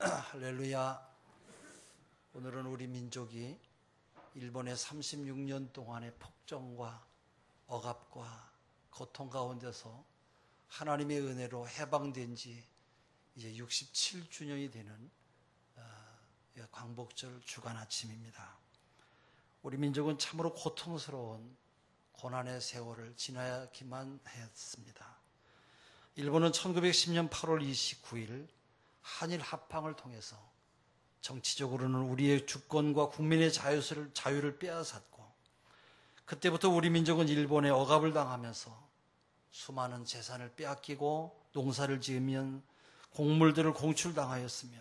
할렐루야. 오늘은 우리 민족이 일본의 36년 동안의 폭정과 억압과 고통 가운데서 하나님의 은혜로 해방된 지 이제 67주년이 되는 광복절 주간 아침입니다. 우리 민족은 참으로 고통스러운 고난의 세월을 지나기만 했습니다. 일본은 1910년 8월 29일 한일 합방을 통해서 정치적으로는 우리의 주권과 국민의 자유를 빼앗았고, 그때부터 우리 민족은 일본의 억압을 당하면서 수많은 재산을 빼앗기고 농사를 지으면 곡물들을 공출당하였으며,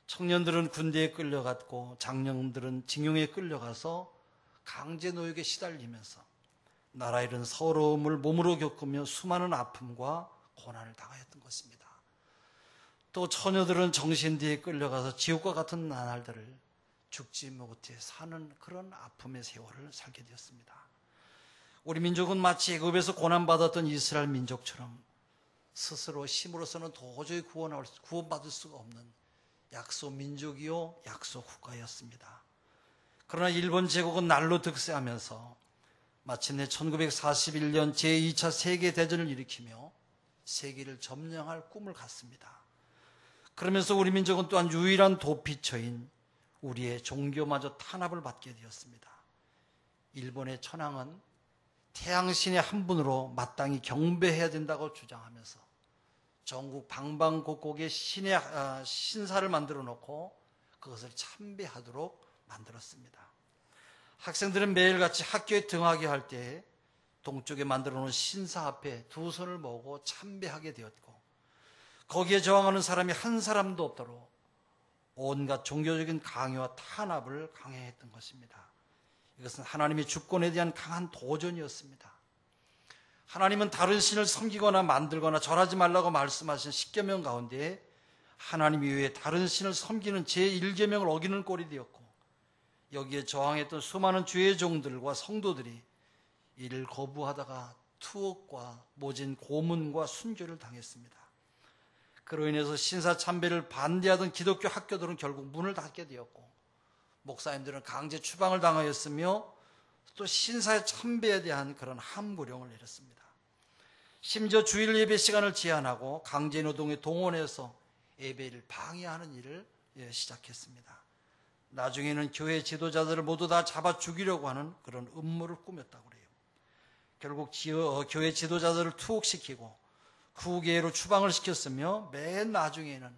청년들은 군대에 끌려갔고 장년들은 징용에 끌려가서 강제노역에 시달리면서 나라 잃은 서러움을 몸으로 겪으며 수많은 아픔과 고난을 당하였던 것입니다. 또 처녀들은 정신대에 끌려가서 지옥과 같은 나날들을 죽지 못해 사는 그런 아픔의 세월을 살게 되었습니다. 우리 민족은 마치 애굽에서 고난받았던 이스라엘 민족처럼 스스로 힘으로서는 도저히 구원받을 수가 없는 약소 민족이요 약소 국가였습니다. 그러나 일본 제국은 날로 득세하면서 마침내 1941년 제2차 세계대전을 일으키며 세계를 점령할 꿈을 갖습니다. 그러면서 우리 민족은 또한 유일한 도피처인 우리의 종교마저 탄압을 받게 되었습니다. 일본의 천황은 태양신의 한 분으로 마땅히 경배해야 된다고 주장하면서 전국 방방곡곡에 신사를 만들어 놓고 그것을 참배하도록 만들었습니다. 학생들은 매일같이 학교에 등하게 할 때 동쪽에 만들어 놓은 신사 앞에 두 손을 모으고 참배하게 되었고, 거기에 저항하는 사람이 한 사람도 없도록 온갖 종교적인 강요와 탄압을 강행했던 것입니다. 이것은 하나님의 주권에 대한 강한 도전이었습니다. 하나님은 다른 신을 섬기거나 만들거나 절하지 말라고 말씀하신 10계명 가운데 하나님 이외에 다른 신을 섬기는 제1계명을 어기는 꼴이 되었고, 여기에 저항했던 수많은 주의 종들과 성도들이 이를 거부하다가 투옥과 모진 고문과 순교를 당했습니다. 그로 인해서 신사 참배를 반대하던 기독교 학교들은 결국 문을 닫게 되었고, 목사님들은 강제 추방을 당하였으며 또 신사의 참배에 대한 그런 함구령을 내렸습니다. 심지어 주일 예배 시간을 제한하고 강제 노동에 동원해서 예배를 방해하는 일을 시작했습니다. 나중에는 교회 지도자들을 모두 다 잡아 죽이려고 하는 그런 음모를 꾸몄다고 그래요. 결국 교회 지도자들을 투옥시키고 후계로 추방을 시켰으며, 맨 나중에는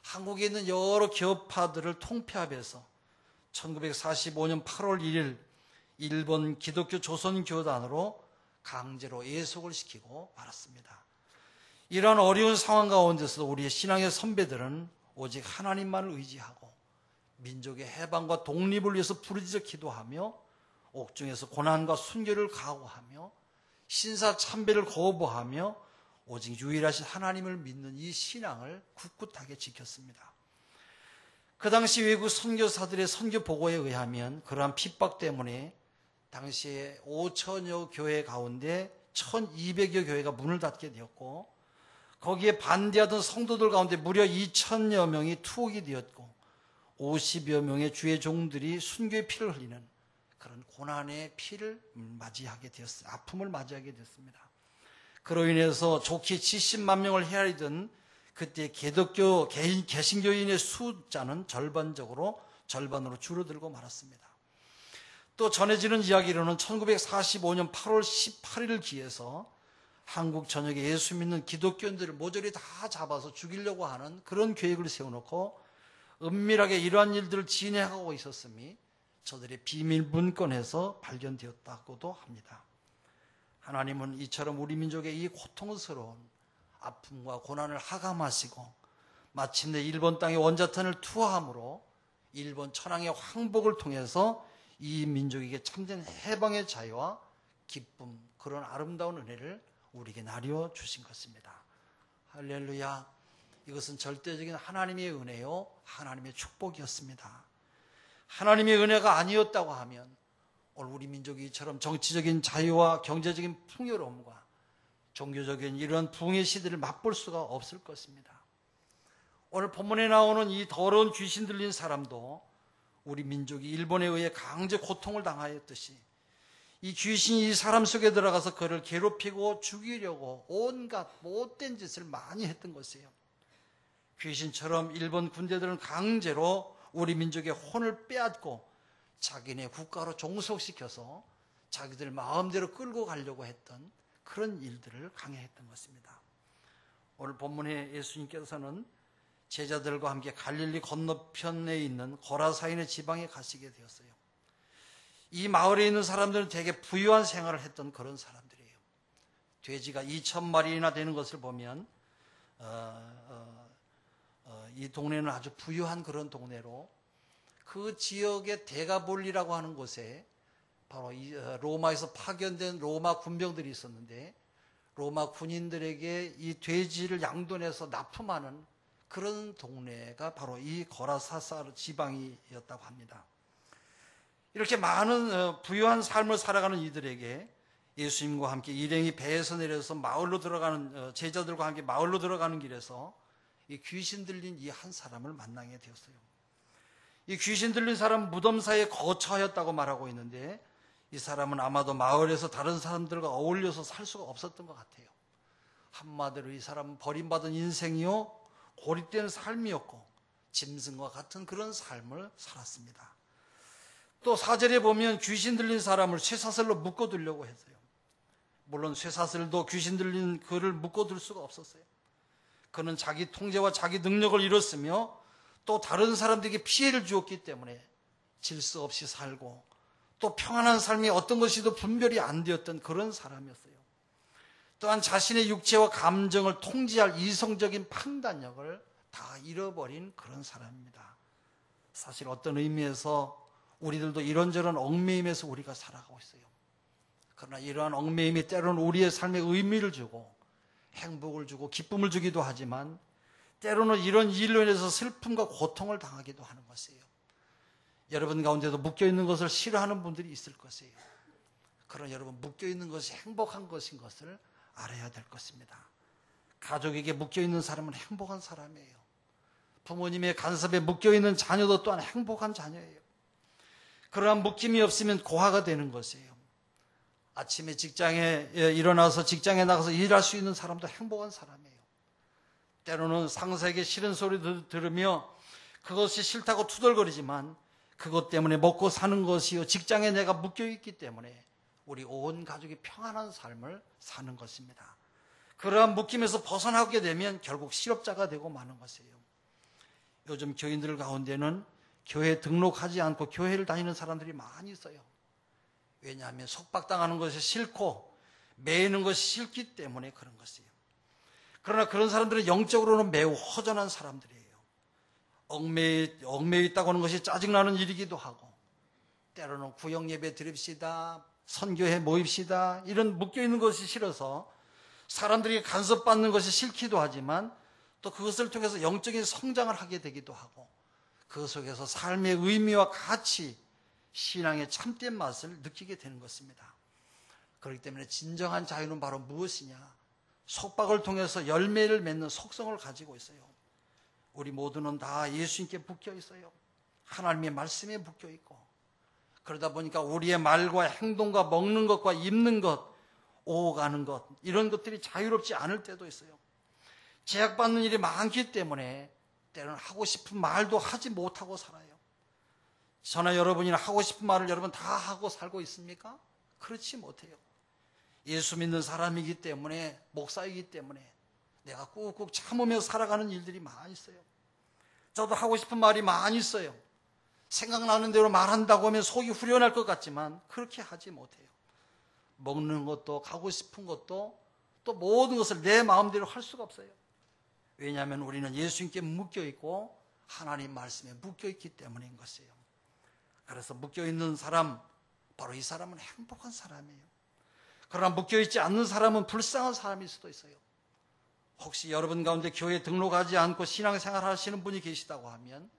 한국에 있는 여러 교파들을 통폐합해서 1945년 8월 1일 일본 기독교 조선교단으로 강제로 예속을 시키고 말았습니다. 이러한 어려운 상황 가운데서도 우리의 신앙의 선배들은 오직 하나님만을 의지하고 민족의 해방과 독립을 위해서 부르짖어 기도하며 옥중에서 고난과 순교를 각오하며 신사 참배를 거부하며 오직 유일하신 하나님을 믿는 이 신앙을 굳굳하게 지켰습니다. 그 당시 외국 선교사들의 선교 보고에 의하면 그러한 핍박 때문에 당시에 5천여 교회 가운데 1200여 교회가 문을 닫게 되었고, 거기에 반대하던 성도들 가운데 무려 2000여 명이 투옥이 되었고, 50여 명의 주의 종들이 순교의 피를 흘리는 그런 고난의 피를 맞이하게 되었습니다. 아픔을 맞이하게 됐습니다. 그로 인해서 좋게 70만 명을 헤아리던 그때 기독교 개신교인의 숫자는 절반으로 줄어들고 말았습니다. 또 전해지는 이야기로는 1945년 8월 18일을 기해서 한국 전역에 예수 믿는 기독교인들을 모조리 다 잡아서 죽이려고 하는 그런 계획을 세워놓고 은밀하게 이러한 일들을 진행하고 있었음이 저들의 비밀 문건에서 발견되었다고도 합니다. 하나님은 이처럼 우리 민족의 이 고통스러운 아픔과 고난을 하감하시고 마침내 일본 땅에 원자탄을 투하함으로 일본 천황의 황복을 통해서 이 민족에게 참된 해방의 자유와 기쁨, 그런 아름다운 은혜를 우리에게 나뉘어 주신 것입니다. 할렐루야. 이것은 절대적인 하나님의 은혜요, 하나님의 축복이었습니다. 하나님의 은혜가 아니었다고 하면 오늘 우리 민족이 이처럼 정치적인 자유와 경제적인 풍요로움과 종교적인 이러한 부흥의 시대를 맛볼 수가 없을 것입니다. 오늘 본문에 나오는 이 더러운 귀신 들린 사람도 우리 민족이 일본에 의해 강제 고통을 당하였듯이 이 귀신이 이 사람 속에 들어가서 그를 괴롭히고 죽이려고 온갖 못된 짓을 많이 했던 것이에요. 귀신처럼 일본 군대들은 강제로 우리 민족의 혼을 빼앗고 자기네 국가로 종속시켜서 자기들 마음대로 끌고 가려고 했던 그런 일들을 강행했던 것입니다. 오늘 본문에 예수님께서는 제자들과 함께 갈릴리 건너편에 있는 고라사인의 지방에 가시게 되었어요. 이 마을에 있는 사람들은 되게 부유한 생활을 했던 그런 사람들이에요. 돼지가 2,000마리나 되는 것을 보면 이 동네는 아주 부유한 그런 동네로, 그 지역의 데가볼리라고 하는 곳에 바로 로마에서 파견된 로마 군병들이 있었는데, 로마 군인들에게 이 돼지를 양돈해서 납품하는 그런 동네가 바로 이 고라사사 지방이었다고 합니다. 이렇게 많은 부유한 삶을 살아가는 이들에게 예수님과 함께 일행이 배에서 내려서 마을로 들어가는, 제자들과 함께 마을로 들어가는 길에서 이 귀신 들린 이 한 사람을 만나게 되었어요. 이 귀신 들린 사람은 무덤 사이에 거처하였다고 말하고 있는데, 이 사람은 아마도 마을에서 다른 사람들과 어울려서 살 수가 없었던 것 같아요. 한마디로 이 사람은 버림받은 인생이요, 고립된 삶이었고 짐승과 같은 그런 삶을 살았습니다. 또 4절에 보면 귀신 들린 사람을 쇠사슬로 묶어두려고 했어요. 물론 쇠사슬도 귀신 들린 그를 묶어둘 수가 없었어요. 그는 자기 통제와 자기 능력을 잃었으며 또 다른 사람들에게 피해를 주었기 때문에 질서 없이 살고 또 평안한 삶이 어떤 것이도 분별이 안 되었던 그런 사람이었어요. 또한 자신의 육체와 감정을 통제할 이성적인 판단력을 다 잃어버린 그런 사람입니다. 사실 어떤 의미에서 우리들도 이런저런 얽매임에서 우리가 살아가고 있어요. 그러나 이러한 얽매임이 때로는 우리의 삶에 의미를 주고 행복을 주고 기쁨을 주기도 하지만, 때로는 이런 일로 인해서 슬픔과 고통을 당하기도 하는 것이에요. 여러분 가운데도 묶여있는 것을 싫어하는 분들이 있을 것이에요. 그러나 여러분, 묶여있는 것이 행복한 것인 것을 알아야 될 것입니다. 가족에게 묶여있는 사람은 행복한 사람이에요. 부모님의 간섭에 묶여있는 자녀도 또한 행복한 자녀예요. 그러한 묶임이 없으면 고아가 되는 것이에요. 아침에 직장에 일어나서 직장에 나가서 일할 수 있는 사람도 행복한 사람이에요. 때로는 상사에게 싫은 소리 들으며 그것이 싫다고 투덜거리지만 그것 때문에 먹고 사는 것이요, 직장에 내가 묶여있기 때문에 우리 온 가족이 평안한 삶을 사는 것입니다. 그러한 묶임에서 벗어나게 되면 결국 실업자가 되고 마는 것이에요. 요즘 교인들 가운데는 교회에 등록하지 않고 교회를 다니는 사람들이 많이 있어요. 왜냐하면 속박당하는 것이 싫고 매이는 것이 싫기 때문에 그런 것이에요. 그러나 그런 사람들은 영적으로는 매우 허전한 사람들이에요. 얽매여 있다고 하는 것이 짜증나는 일이기도 하고, 때로는 구역예배 드립시다, 선교회 모입시다, 이런 묶여있는 것이 싫어서 사람들이 간섭받는 것이 싫기도 하지만 또 그것을 통해서 영적인 성장을 하게 되기도 하고, 그 속에서 삶의 의미와 가치, 신앙의 참된 맛을 느끼게 되는 것입니다. 그렇기 때문에 진정한 자유는 바로 무엇이냐? 속박을 통해서 열매를 맺는 속성을 가지고 있어요. 우리 모두는 다 예수님께 묶여 있어요. 하나님의 말씀에 묶여 있고, 그러다 보니까 우리의 말과 행동과 먹는 것과 입는 것, 오가는 것, 이런 것들이 자유롭지 않을 때도 있어요. 제약받는 일이 많기 때문에 때로는 하고 싶은 말도 하지 못하고 살아요. 저나 여러분이나 하고 싶은 말을 여러분 다 하고 살고 있습니까? 그렇지 못해요. 예수 믿는 사람이기 때문에, 목사이기 때문에 내가 꾹꾹 참으며 살아가는 일들이 많이 있어요. 저도 하고 싶은 말이 많이 있어요. 생각나는 대로 말한다고 하면 속이 후련할 것 같지만 그렇게 하지 못해요. 먹는 것도, 가고 싶은 것도, 또 모든 것을 내 마음대로 할 수가 없어요. 왜냐하면 우리는 예수님께 묶여있고 하나님 말씀에 묶여있기 때문인 것이에요. 그래서 묶여있는 사람, 바로 이 사람은 행복한 사람이에요. 그러나 묶여있지 않는 사람은 불쌍한 사람일 수도 있어요. 혹시 여러분 가운데 교회에 등록하지 않고 신앙생활 하시는 분이 계시다고 하면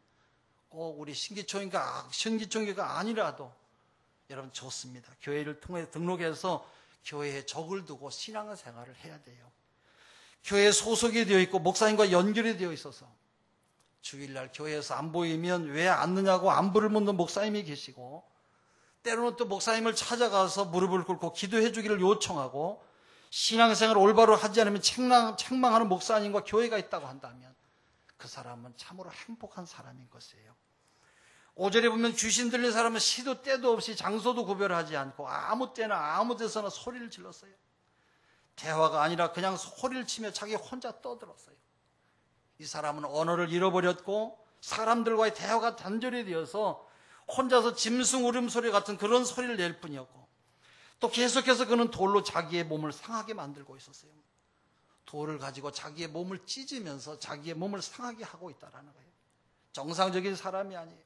꼭 우리 신기총회가 아니라도 여러분 좋습니다. 교회를 통해 등록해서 교회에 적을 두고 신앙생활을 해야 돼요. 교회에 소속이 되어 있고 목사님과 연결이 되어 있어서 주일날 교회에서 안 보이면 왜 앉느냐고 안부를 묻는 목사님이 계시고, 때로는 또 목사님을 찾아가서 무릎을 꿇고 기도해 주기를 요청하고, 신앙생활을 올바로 하지 않으면 책망하는 목사님과 교회가 있다고 한다면 그 사람은 참으로 행복한 사람인 것이에요. 5절에 보면 귀신 들린 사람은 시도 때도 없이 장소도 구별하지 않고 아무 때나 아무 데서나 소리를 질렀어요. 대화가 아니라 그냥 소리를 치며 자기 혼자 떠들었어요. 이 사람은 언어를 잃어버렸고 사람들과의 대화가 단절이 되어서 혼자서 짐승 울음소리 같은 그런 소리를 낼 뿐이었고, 또 계속해서 그는 돌로 자기의 몸을 상하게 만들고 있었어요. 돌을 가지고 자기의 몸을 찢으면서 자기의 몸을 상하게 하고 있다는 거예요. 정상적인 사람이 아니에요.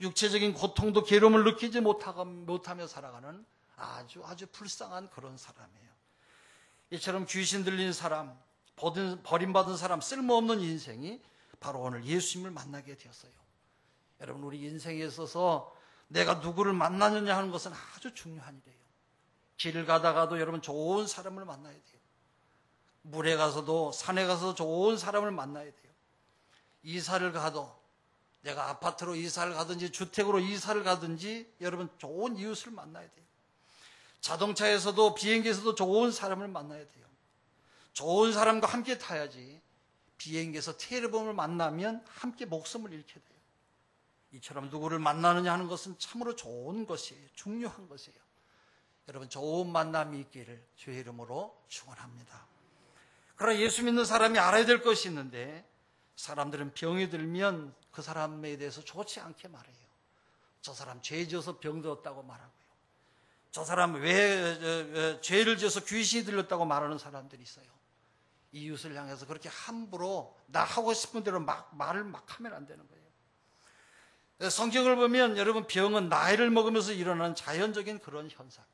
육체적인 고통도 괴로움을 느끼지 못하며 살아가는 아주 불쌍한 그런 사람이에요. 이처럼 귀신 들린 사람, 버림받은 사람, 쓸모없는 인생이 바로 오늘 예수님을 만나게 되었어요. 여러분, 우리 인생에 있어서 내가 누구를 만나느냐 하는 것은 아주 중요한 일이에요. 길을 가다가도 여러분 좋은 사람을 만나야 돼요. 물에 가서도 산에 가서도 좋은 사람을 만나야 돼요. 이사를 가도, 내가 아파트로 이사를 가든지 주택으로 이사를 가든지 여러분 좋은 이웃을 만나야 돼요. 자동차에서도 비행기에서도 좋은 사람을 만나야 돼요. 좋은 사람과 함께 타야지 비행기에서 테러범을 만나면 함께 목숨을 잃게 돼요. 이처럼 누구를 만나느냐 하는 것은 참으로 좋은 것이에요. 중요한 것이에요. 여러분, 좋은 만남이 있기를 주의 이름으로 축원합니다. 그러나 예수 믿는 사람이 알아야 될 것이 있는데, 사람들은 병이 들면 그 사람에 대해서 좋지 않게 말해요. 저 사람 죄 지어서 병 들었다고 말하고요. 저 사람 왜 죄를 지어서 귀신이 들렸다고 말하는 사람들이 있어요. 이웃을 향해서 그렇게 함부로 나 하고 싶은 대로 말을 막 하면 안 되는 거예요. 성경을 보면 여러분, 병은 나이를 먹으면서 일어나는 자연적인 그런 현상.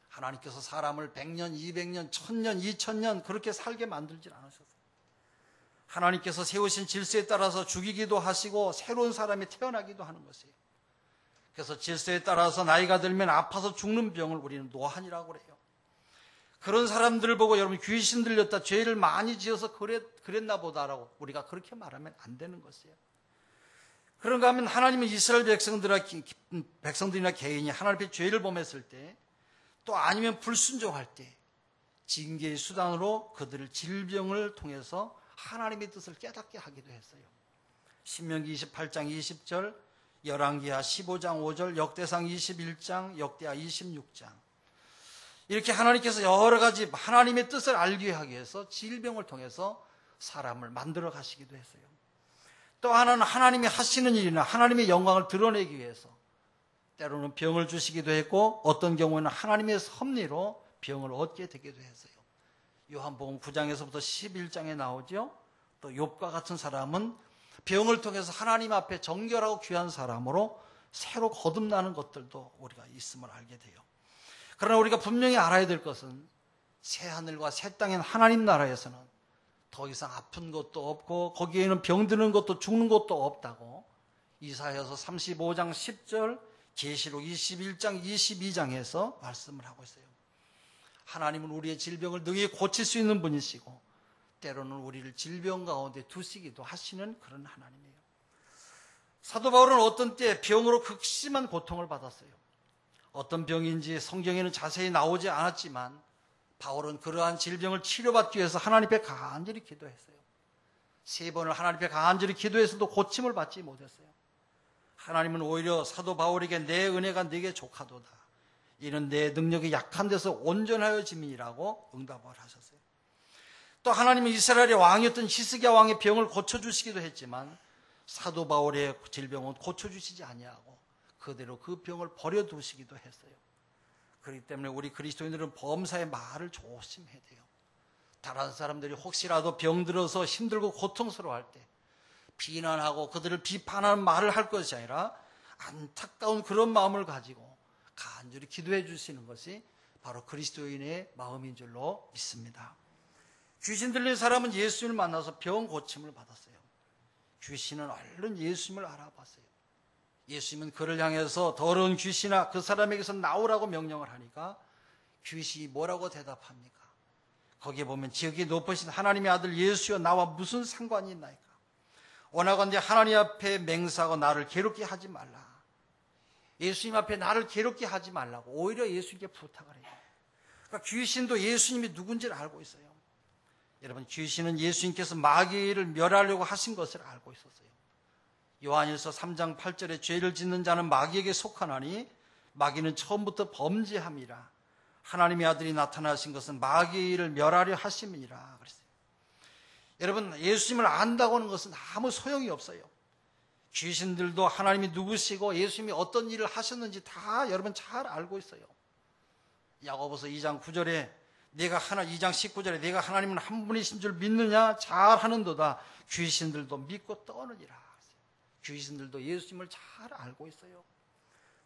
하나님께서 사람을 100년, 200년, 1000년, 2000년 그렇게 살게 만들진 않으셨어요. 하나님께서 세우신 질서에 따라서 죽이기도 하시고 새로운 사람이 태어나기도 하는 것이에요. 그래서 질서에 따라서 나이가 들면 아파서 죽는 병을 우리는 노환이라고 그래요. 그런 사람들을 보고 여러분 귀신 들렸다, 죄를 많이 지어서 그랬나 보다라고 우리가 그렇게 말하면 안 되는 것이에요. 그런가 하면 하나님은 이스라엘 백성들이나 개인이 하나님 앞에 죄를 범했을 때, 또 아니면 불순종할 때 징계의 수단으로 그들을 질병을 통해서 하나님의 뜻을 깨닫게 하기도 했어요. 신명기 28장 20절, 열왕기하 15장 5절, 역대상 21장, 역대하 26장. 이렇게 하나님께서 여러 가지 하나님의 뜻을 알게 하기 위해서 질병을 통해서 사람을 만들어 가시기도 했어요. 또 하나는 하나님이 하시는 일이나 하나님의 영광을 드러내기 위해서 때로는 병을 주시기도 했고, 어떤 경우에는 하나님의 섭리로 병을 얻게 되기도 했어요. 요한복음 9장에서부터 11장에 나오죠. 또 욥과 같은 사람은 병을 통해서 하나님 앞에 정결하고 귀한 사람으로 새로 거듭나는 것들도 우리가 있음을 알게 돼요. 그러나 우리가 분명히 알아야 될 것은 새하늘과 새 땅인 하나님 나라에서는 더 이상 아픈 것도 없고 거기에는 병드는 것도 죽는 것도 없다고 이사야서 35장 10절, 계시록 21장 22장에서 말씀을 하고 있어요. 하나님은 우리의 질병을 능히 고칠 수 있는 분이시고 때로는 우리를 질병 가운데 두시기도 하시는 그런 하나님이에요. 사도 바울은 어떤 때 병으로 극심한 고통을 받았어요. 어떤 병인지 성경에는 자세히 나오지 않았지만 바울은 그러한 질병을 치료받기 위해서 하나님 앞에 간절히 기도했어요. 3번을 하나님 앞에 간절히 기도해서도 고침을 받지 못했어요. 하나님은 오히려 사도 바울에게 내 은혜가 네게 족하도다. 이는 내 능력이 약한 데서 온전하여 짐이라고 응답을 하셨어요. 또 하나님은 이스라엘의 왕이었던 히스기야 왕의 병을 고쳐주시기도 했지만 사도 바울의 질병은 고쳐주시지 아니하고 그대로 그 병을 버려두시기도 했어요. 그렇기 때문에 우리 그리스도인들은 범사의 말을 조심해야 돼요. 다른 사람들이 혹시라도 병들어서 힘들고 고통스러워할 때 비난하고 그들을 비판하는 말을 할 것이 아니라 안타까운 그런 마음을 가지고 간절히 기도해 주시는 것이 바로 그리스도인의 마음인 줄로 믿습니다. 귀신 들린 사람은 예수님을 만나서 병 고침을 받았어요. 귀신은 얼른 예수님을 알아봤어요. 예수님은 그를 향해서 더러운 귀신아 그 사람에게서 나오라고 명령을 하니까 귀신이 뭐라고 대답합니까? 거기에 보면 지극히 높으신 하나님의 아들 예수여 나와 무슨 상관이 있나이까? 원하건대 하나님 앞에 맹세하고 나를 괴롭게 하지 말라. 예수님 앞에 나를 괴롭게 하지 말라고 오히려 예수님께 부탁을 해요. 그러니까 귀신도 예수님이 누군지를 알고 있어요. 여러분, 귀신은 예수님께서 마귀를 멸하려고 하신 것을 알고 있었어요. 요한일서 3장 8절에 죄를 짓는 자는 마귀에게 속하나니 마귀는 처음부터 범죄함이라. 하나님의 아들이 나타나신 것은 마귀를 멸하려 하심이니라 그랬어요. 여러분, 예수님을 안다고 하는 것은 아무 소용이 없어요. 귀신들도 하나님이 누구시고 예수님이 어떤 일을 하셨는지 다 여러분 잘 알고 있어요. 야고보서 2장 9절에 2장 19절에 내가 하나님은 한 분이신 줄 믿느냐? 잘 하는도다. 귀신들도 믿고 떠느니라. 귀신들도 예수님을 잘 알고 있어요.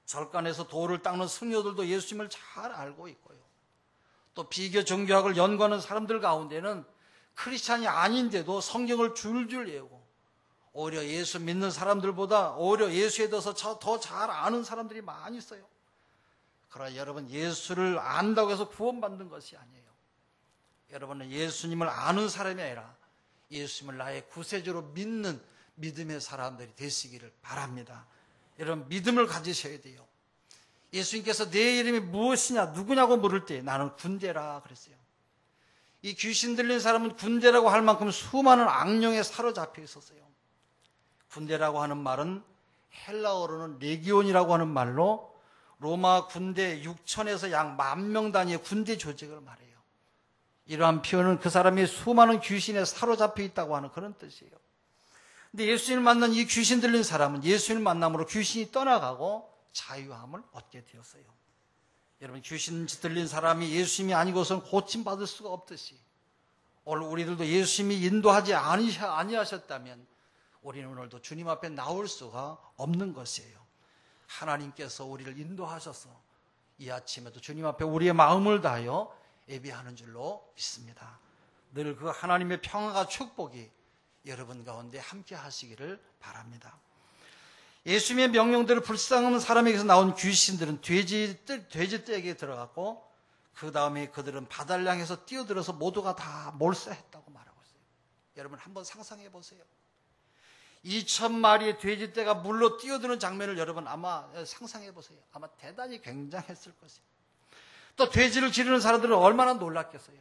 절간에서 돌을 닦는 승려들도 예수님을 잘 알고 있고요. 또 비교 종교학을 연구하는 사람들 가운데는 크리스찬이 아닌데도 성경을 줄줄 외우고 오히려 예수 믿는 사람들보다 오히려 예수에 대해서 더 잘 아는 사람들이 많이 있어요. 그러나 여러분, 예수를 안다고 해서 구원받는 것이 아니에요. 여러분은 예수님을 아는 사람이 아니라 예수님을 나의 구세주로 믿는 믿음의 사람들이 되시기를 바랍니다. 여러분, 믿음을 가지셔야 돼요. 예수님께서 내 이름이 무엇이냐, 누구냐고 물을 때 나는 군대라 그랬어요. 이 귀신 들린 사람은 군대라고 할 만큼 수많은 악령에 사로잡혀 있었어요. 군대라고 하는 말은 헬라어로는 레기온이라고 하는 말로 로마 군대 6천에서 약 10,000명 단위의 군대 조직을 말해요. 이러한 표현은 그 사람이 수많은 귀신에 사로잡혀 있다고 하는 그런 뜻이에요. 근데 예수님을 만난 이 귀신 들린 사람은 예수님을 만남으로 귀신이 떠나가고 자유함을 얻게 되었어요. 여러분, 귀신 들린 사람이 예수님이 아니고서는 고침받을 수가 없듯이 오늘 우리들도 예수님이 인도하지 아니하셨다면 우리는 오늘도 주님 앞에 나올 수가 없는 것이에요. 하나님께서 우리를 인도하셔서 이 아침에도 주님 앞에 우리의 마음을 다하여 예배하는 줄로 믿습니다. 늘 그 하나님의 평화가 축복이 여러분 가운데 함께 하시기를 바랍니다. 예수님의 명령대로 불쌍한 사람에게서 나온 귀신들은 돼지떼에게 들어갔고 그 다음에 그들은 바다를 향해서 뛰어들어서 모두가 다 몰사했다고 말하고 있어요. 여러분 한번 상상해 보세요. 2,000마리의 돼지떼가 물로 뛰어드는 장면을 여러분 아마 상상해 보세요. 아마 대단히 굉장했을 것이에요. 또 돼지를 기르는 사람들은 얼마나 놀랐겠어요.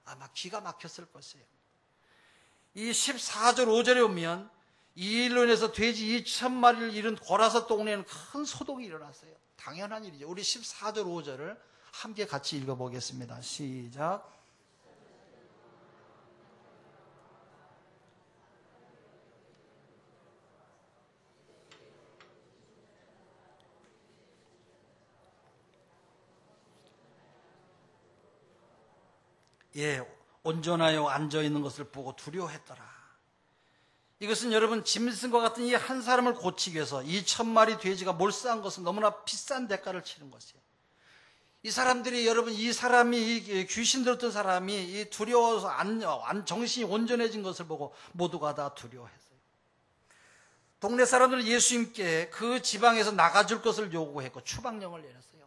아마 기가 막혔을 것이에요. 이 14절 5절에 보면 이 일로 인해서 돼지 2,000마리를 잃은 고라서 동네에는 큰 소동이 일어났어요. 당연한 일이죠. 우리 14절 5절을 함께 같이 읽어보겠습니다. 시작. 예, 온전하여 앉아있는 것을 보고 두려워했더라. 이것은 여러분 짐승과 같은 이 한 사람을 고치기 위해서 2,000마리 돼지가 몰수한 것은 너무나 비싼 대가를 치른 것이에요. 이 사람들이 여러분 이 사람이 이 귀신 들었던 사람이 이 두려워서 정신이 온전해진 것을 보고 모두가 다 두려워했어요. 동네 사람들은 예수님께 그 지방에서 나가줄 것을 요구했고 추방령을 내렸어요.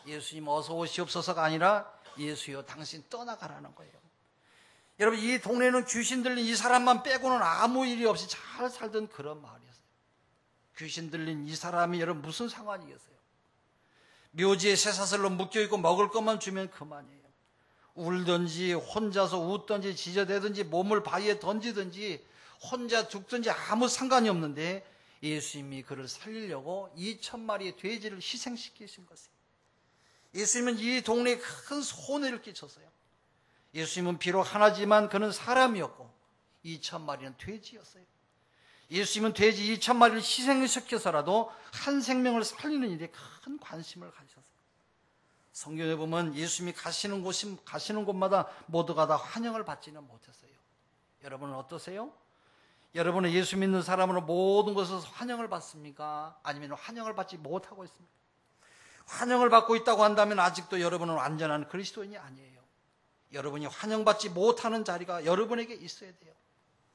예수님 어서 오시옵소서가 아니라 예수여 당신 떠나가라는 거예요. 여러분 이 동네는 귀신 들린 이 사람만 빼고는 아무 일이 없이 잘 살던 그런 마을이었어요. 귀신 들린 이 사람이 여러분 무슨 상관이겠어요? 묘지에 쇠사슬로 묶여있고 먹을 것만 주면 그만이에요. 울든지 혼자서 웃든지 지저대든지 몸을 바위에 던지든지 혼자 죽든지 아무 상관이 없는데 예수님이 그를 살리려고 2,000마리의 돼지를 희생시키신 것이에요. 예수님은 이 동네에 큰 손해를 끼쳤어요. 예수님은 비록 하나지만 그는 사람이었고 2,000마리는 돼지였어요. 예수님은 돼지 2,000마리를 희생시켜서라도 한 생명을 살리는 일에 큰 관심을 가지셨어요. 성경에 보면 예수님이 가시는 곳마다 모두가 다 환영을 받지는 못했어요. 여러분은 어떠세요? 여러분은 예수 믿는 사람으로 모든 것에서 환영을 받습니까? 아니면 환영을 받지 못하고 있습니까? 환영을 받고 있다고 한다면 아직도 여러분은 완전한 그리스도인이 아니에요. 여러분이 환영받지 못하는 자리가 여러분에게 있어야 돼요.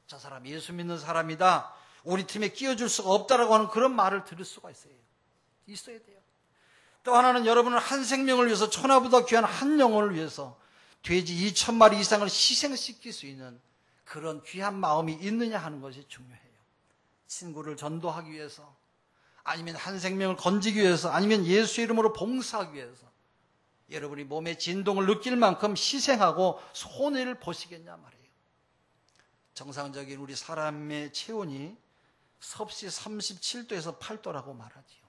저 사람 예수 믿는 사람이다. 우리 팀에 끼워줄 수가 없다라고 하는 그런 말을 들을 수가 있어야 돼요. 또 하나는 여러분은 한 생명을 위해서 천하보다 귀한 한 영혼을 위해서 돼지 2,000마리 이상을 희생시킬 수 있는 그런 귀한 마음이 있느냐 하는 것이 중요해요. 친구를 전도하기 위해서, 아니면 한 생명을 건지기 위해서, 아니면 예수 이름으로 봉사하기 위해서 여러분이 몸의 진동을 느낄 만큼 희생하고 손해를 보시겠냐 말이에요. 정상적인 우리 사람의 체온이 섭씨 37도에서 8도라고 말하지요.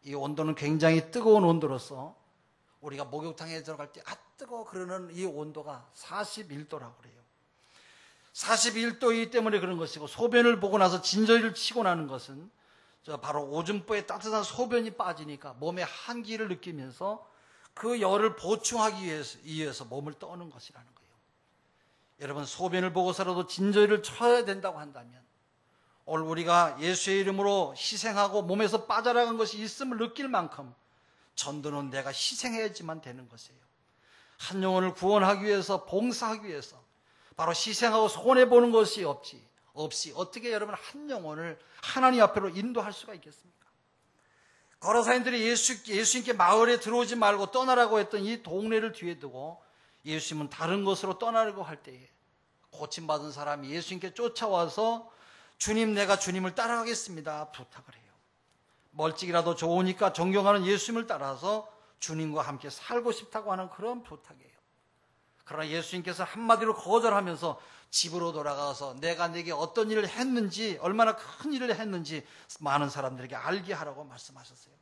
이 온도는 굉장히 뜨거운 온도로서 우리가 목욕탕에 들어갈 때 뜨거워 그러는 이 온도가 41도라고 그래요. 41도이기 때문에 그런 것이고, 소변을 보고 나서 진저리를 치고 나는 것은 바로 오줌보에 따뜻한 소변이 빠지니까 몸의 한기를 느끼면서 그 열을 보충하기 위해서 몸을 떠는 것이라는 거예요. 여러분, 소변을 보고서라도 진저리를 쳐야 된다고 한다면 오늘 우리가 예수의 이름으로 희생하고 몸에서 빠져나간 것이 있음을 느낄 만큼 전도는 내가 희생해야지만 되는 것이에요. 한 영혼을 구원하기 위해서, 봉사하기 위해서 바로 희생하고 손해보는 것이 없이 어떻게 여러분 한 영혼을 하나님 앞으로 인도할 수가 있겠습니까? 거라사인들이 예수님께 마을에 들어오지 말고 떠나라고 했던 이 동네를 뒤에 두고 예수님은 다른 곳으로 떠나려고 할 때에 고침받은 사람이 예수님께 쫓아와서 주님, 내가 주님을 따라가겠습니다 부탁을 해요. 멀찍이라도 좋으니까 존경하는 예수님을 따라서 주님과 함께 살고 싶다고 하는 그런 부탁이에요. 그러나 예수님께서 한마디로 거절하면서 집으로 돌아가서 내가 내게 어떤 일을 했는지, 얼마나 큰 일을 했는지 많은 사람들에게 알게 하라고 말씀하셨어요.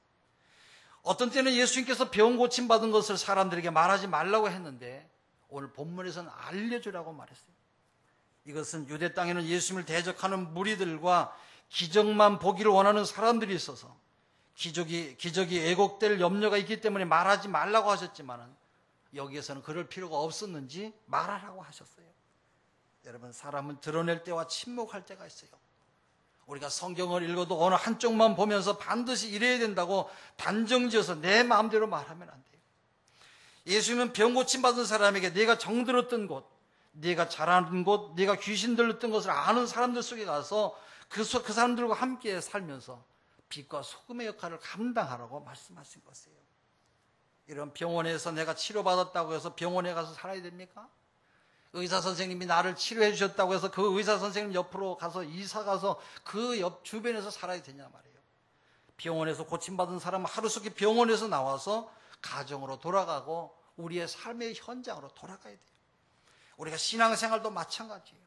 어떤 때는 예수님께서 병 고침받은 것을 사람들에게 말하지 말라고 했는데 오늘 본문에서는 알려주라고 말했어요. 이것은 유대 땅에는 예수님을 대적하는 무리들과 기적만 보기를 원하는 사람들이 있어서 기적이 왜곡될 염려가 있기 때문에 말하지 말라고 하셨지만 여기에서는 그럴 필요가 없었는지 말하라고 하셨어요. 여러분, 사람은 드러낼 때와 침묵할 때가 있어요. 우리가 성경을 읽어도 어느 한쪽만 보면서 반드시 이래야 된다고 단정지어서 내 마음대로 말하면 안 돼요. 예수님은 병 고침받은 사람에게 네가 정들었던 곳, 네가 잘하는 곳, 네가 귀신 들렸던 것을 아는 사람들 속에 가서 그 사람들과 함께 살면서 빛과 소금의 역할을 감당하라고 말씀하신 것이에요. 이런 병원에서 내가 치료받았다고 해서 병원에 가서 살아야 됩니까? 의사 선생님이 나를 치료해 주셨다고 해서 그 의사 선생님 옆으로 가서 이사 가서 그 옆 주변에서 살아야 되냐 말이에요. 병원에서 고침받은 사람은 하루속히 병원에서 나와서 가정으로 돌아가고 우리의 삶의 현장으로 돌아가야 돼요. 우리가 신앙생활도 마찬가지예요.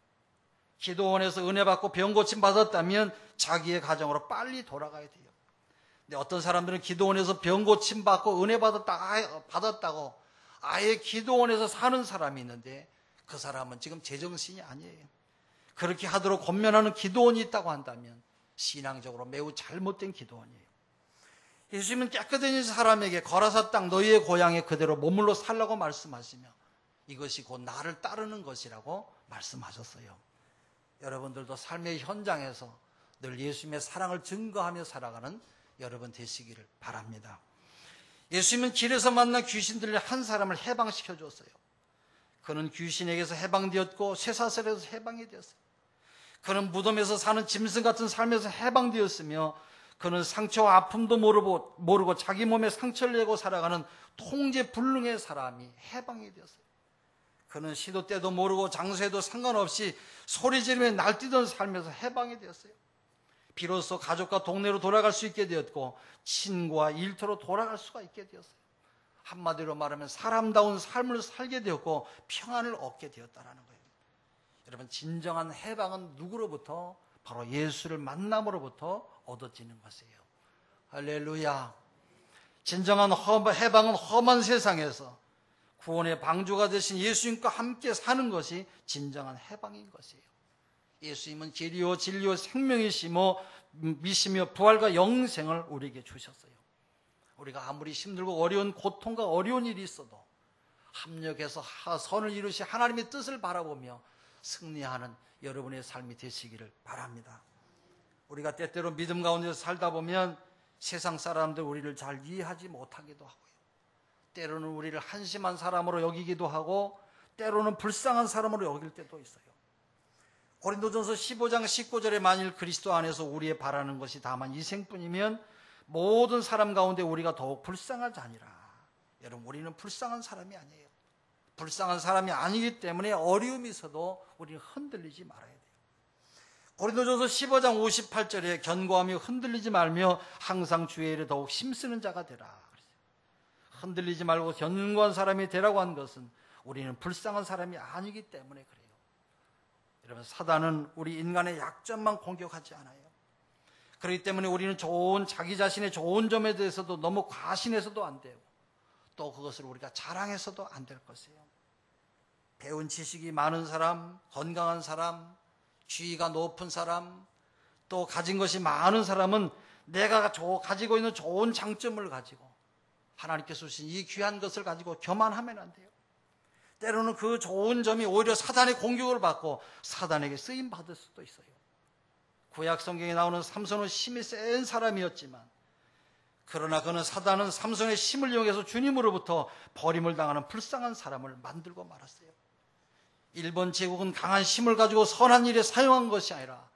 기도원에서 은혜 받고 병 고침 받았다면 자기의 가정으로 빨리 돌아가야 돼요. 근데 어떤 사람들은 기도원에서 병 고침 받고 은혜 받았다고 아예 기도원에서 사는 사람이 있는데 그 사람은 지금 제정신이 아니에요. 그렇게 하도록 권면하는 기도원이 있다고 한다면 신앙적으로 매우 잘못된 기도원이에요. 예수님은 깨끗한 사람에게 거라사 땅 너희의 고향에 그대로 머물러 살라고 말씀하시며 이것이 곧 나를 따르는 것이라고 말씀하셨어요. 여러분들도 삶의 현장에서 늘 예수님의 사랑을 증거하며 살아가는 여러분 되시기를 바랍니다. 예수님은 길에서 만난 귀신들을 한 사람을 해방시켜 줬어요. 그는 귀신에게서 해방되었고 쇠사슬에서 해방이 되었어요. 그는 무덤에서 사는 짐승 같은 삶에서 해방되었으며 그는 상처와 아픔도 모르고 자기 몸에 상처를 내고 살아가는 통제불능의 사람이 해방이 되었어요. 그는 시도 때도 모르고 장소에도 상관없이 소리 지르며 날뛰던 삶에서 해방이 되었어요. 비로소 가족과 동네로 돌아갈 수 있게 되었고 친구와 일터로 돌아갈 수가 있게 되었어요. 한마디로 말하면 사람다운 삶을 살게 되었고 평안을 얻게 되었다는 거예요. 여러분, 진정한 해방은 누구로부터? 바로 예수를 만남으로부터 얻어지는 것이에요. 할렐루야. 진정한 해방은 험한 세상에서 구원의 방주가 되신 예수님과 함께 사는 것이 진정한 해방인 것이에요. 예수님은 길이요 진리요 생명이시며 미시며 부활과 영생을 우리에게 주셨어요. 우리가 아무리 힘들고 어려운 고통과 어려운 일이 있어도 합력해서 선을 이루시 하나님의 뜻을 바라보며 승리하는 여러분의 삶이 되시기를 바랍니다. 우리가 때때로 믿음 가운데서 살다 보면 세상 사람들 우리를 잘 이해하지 못하기도 하고요. 때로는 우리를 한심한 사람으로 여기기도 하고 때로는 불쌍한 사람으로 여길 때도 있어요. 고린도전서 15장 19절에 만일 그리스도 안에서 우리의 바라는 것이 다만 이생뿐이면 모든 사람 가운데 우리가 더욱 불쌍한 자니라. 여러분, 우리는 불쌍한 사람이 아니에요. 불쌍한 사람이 아니기 때문에 어려움이 있어도 우리는 흔들리지 말아야 돼요. 고린도전서 15장 58절에 견고하며 흔들리지 말며 항상 주의 일에 더욱 힘쓰는 자가 되라. 흔들리지 말고 견고한 사람이 되라고 한 것은 우리는 불쌍한 사람이 아니기 때문에 그래요. 여러분, 사단은 우리 인간의 약점만 공격하지 않아요. 그렇기 때문에 우리는 자기 자신의 좋은 점에 대해서도 너무 과신해서도 안 되고, 또 그것을 우리가 자랑해서도 안 될 것이에요. 배운 지식이 많은 사람, 건강한 사람, 지위가 높은 사람, 또 가진 것이 많은 사람은 내가 가지고 있는 좋은 장점을 가지고 하나님께서 주신 이 귀한 것을 가지고 교만하면 안 돼요. 때로는 그 좋은 점이 오히려 사단의 공격을 받고 사단에게 쓰임 받을 수도 있어요. 구약 성경에 나오는 삼손은 힘이 센 사람이었지만, 그러나 그는 사단은 삼손의 힘을 이용해서 주님으로부터 버림을 당하는 불쌍한 사람을 만들고 말았어요. 일본 제국은 강한 힘을 가지고 선한 일에 사용한 것이 아니라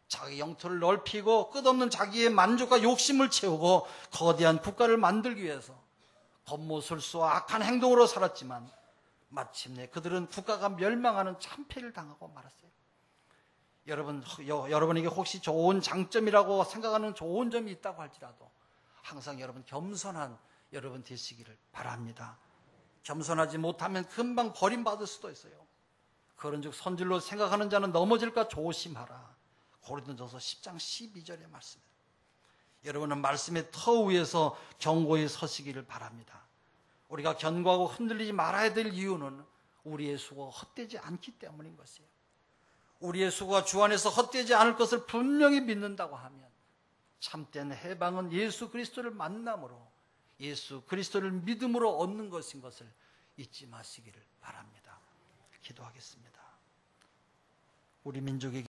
자기 영토를 넓히고 끝없는 자기의 만족과 욕심을 채우고 거대한 국가를 만들기 위해서 겉모술수와 악한 행동으로 살았지만, 마침내 그들은 국가가 멸망하는 참패를 당하고 말았어요. 여러분에게 혹시 좋은 장점이라고 생각하는 좋은 점이 있다고 할지라도 항상 여러분 겸손한 여러분 되시기를 바랍니다. 겸손하지 못하면 금방 버림받을 수도 있어요. 그런즉 선질로 생각하는 자는 넘어질까 조심하라. 고린도전서 10장 12절의 말씀입니다. 여러분은 말씀의 터 위에서 견고히 서시기를 바랍니다. 우리가 견고하고 흔들리지 말아야 될 이유는 우리의 수고가 헛되지 않기 때문인 것이에요. 우리의 수고가 주 안에서 헛되지 않을 것을 분명히 믿는다고 하면 참된 해방은 예수 그리스도를 만남으로, 예수 그리스도를 믿음으로 얻는 것인 것을 잊지 마시기를 바랍니다. 기도하겠습니다. 우리 민족에게